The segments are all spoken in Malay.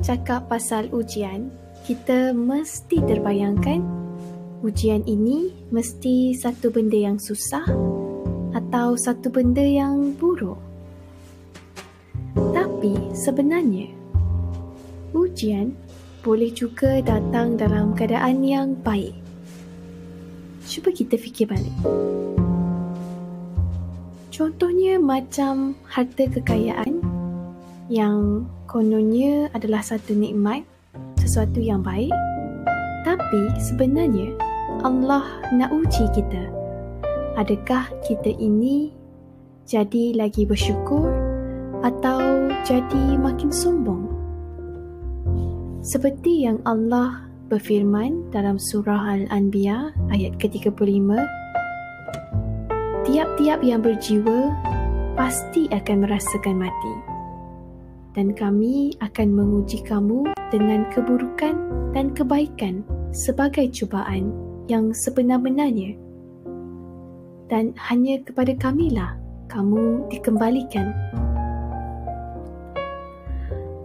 cakap pasal ujian, kita mesti terbayangkan ujian ini mesti satu benda yang susah atau satu benda yang buruk. Tapi sebenarnya, ujian boleh juga datang dalam keadaan yang baik. Cuba kita fikir balik. Contohnya macam harta kekayaan yang kononnya adalah satu nikmat, sesuatu yang baik. Tapi sebenarnya Allah nak uji kita. Adakah kita ini jadi lagi bersyukur atau jadi makin sombong? Seperti yang Allah berfirman dalam surah Al-Anbiya ayat ke-35, tiap-tiap yang berjiwa pasti akan merasakan mati. Dan kami akan menguji kamu dengan keburukan dan kebaikan sebagai cubaan yang sebenar-benarnya. Dan hanya kepada kamilah kamu dikembalikan.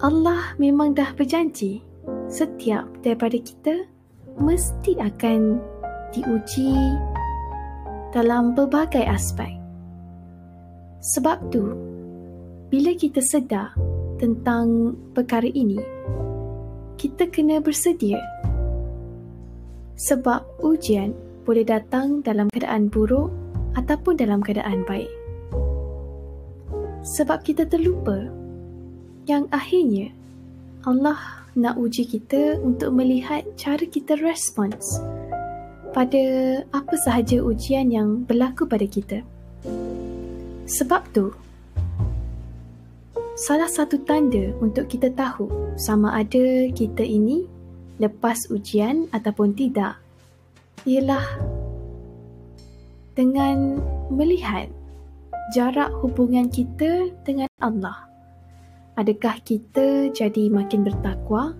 Allah memang dah berjanji setiap daripada kita mesti akan diuji dalam berbagai aspek. Sebab tu, bila kita sedar tentang perkara ini, kita kena bersedia. Sebab ujian boleh datang dalam keadaan buruk ataupun dalam keadaan baik. Sebab kita terlupa yang akhirnya Allah nak uji kita untuk melihat cara kita respons pada apa sahaja ujian yang berlaku pada kita. Sebab tu, salah satu tanda untuk kita tahu sama ada kita ini lepas ujian ataupun tidak ialah dengan melihat jarak hubungan kita dengan Allah. Adakah kita jadi makin bertakwa?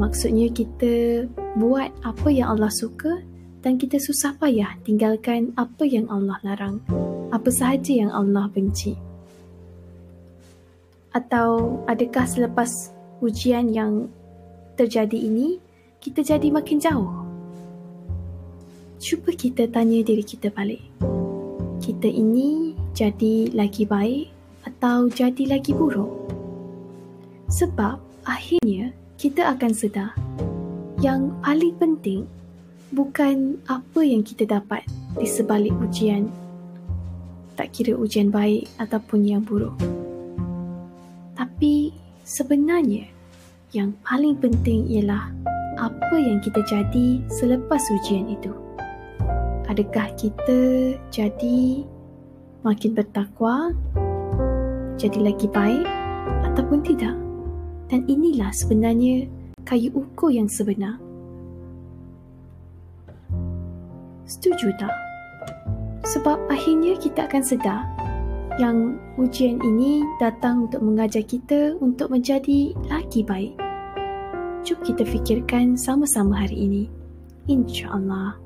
Maksudnya kita buat apa yang Allah suka dan kita susah payah tinggalkan apa yang Allah larang, apa sahaja yang Allah benci. Atau adakah selepas ujian yang terjadi ini, kita jadi makin jauh? Cuba kita tanya diri kita balik. Kita ini jadi lagi baik atau jadi lagi buruk? Sebab akhirnya kita akan sedar yang paling penting bukan apa yang kita dapat di sebalik ujian, tak kira ujian baik ataupun yang buruk. Tapi sebenarnya yang paling penting ialah apa yang kita jadi selepas ujian itu. Adakah kita jadi makin bertakwa, jadi lagi baik ataupun tidak? Dan inilah sebenarnya kayu ukur yang sebenar. Setuju tak? Sebab akhirnya kita akan sedar yang ujian ini datang untuk mengajar kita untuk menjadi lagi baik. Jom kita fikirkan sama-sama hari ini. InsyaAllah.